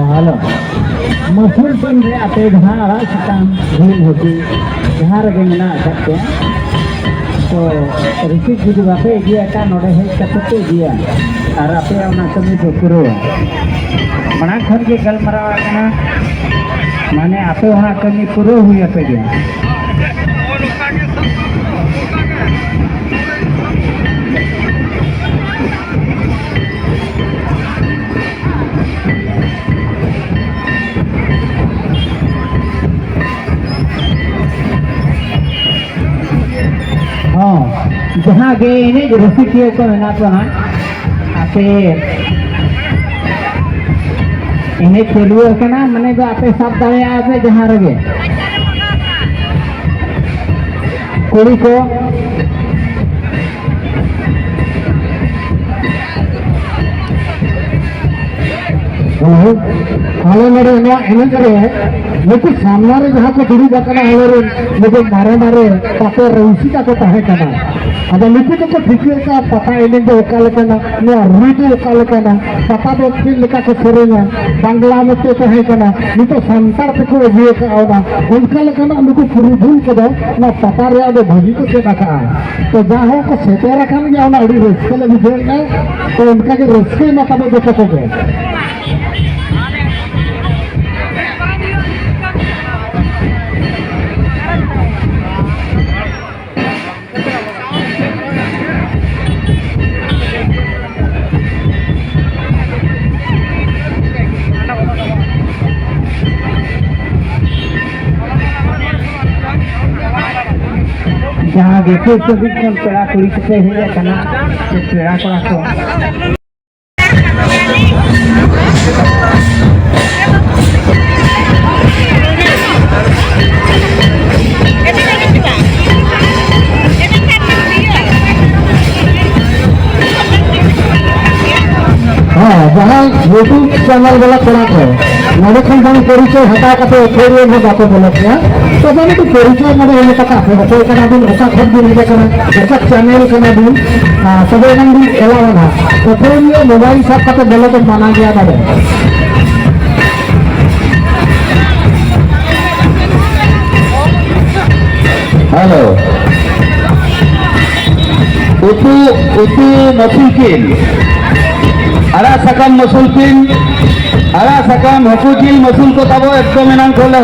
halo masul pun re ate jahar sitam bhil hoki jahar ge mena sakte to receipt judi bape dia ka node he kapte dia ar ape ona kami dokuro mana khar ge gal marawa kana mane ape ona kami puro hui ape dia जहाँ गे इन्हें recipe को मेना तो ना आपे इन्हें चलुए करना मने जो आपे सब दाए आपे जहाँ रगे कुड़ी को हाले मेरे इन्हें करे लेकिन सामने रे जहाँ को दूरी बकना है रे मुझे मारे मारे पापे रउसी का तो कहे करना अब लिखो तो ठीक है का पता इन्हें जो काल करना ने रूटी काल करना पता तो फिर लिखा के करेंगे बांग्ला में तो कहे करना नहीं तो संतार पे को ये का होना उनका लगना हमको पूरी भूल के दो ना पता रे अब भजी को के रखा तो जहाँ को सेटे रखा नहीं होना अड़ी रिस्क लगी जेल में तो उनका के रिस्क में तब देखो तो जहाँ देखो तो बिल्कुल पेड़ा कुड़ी से ही करना पेड़ा कोड़ा को हाँ जहाँ यूट्यूब चैनल वाला कोड़ा को नोड़े खन बन परिचय हटा करते थोड़ी में बातें बोलते हैं तो मैंने तो परिचय मैंने ये पता है तो करना दिन ऐसा खुद भी नहीं करना ऐसा चैनल करना दिन सब एकदम दिन एलावन है तो फिर ये मोबाइल सब का तो गलत माना गया था हेलो उतु मसूलकिन अरा सकम मसूलकिन अरा सकम हकुजिल मसूल को तब एकदम एनान खोले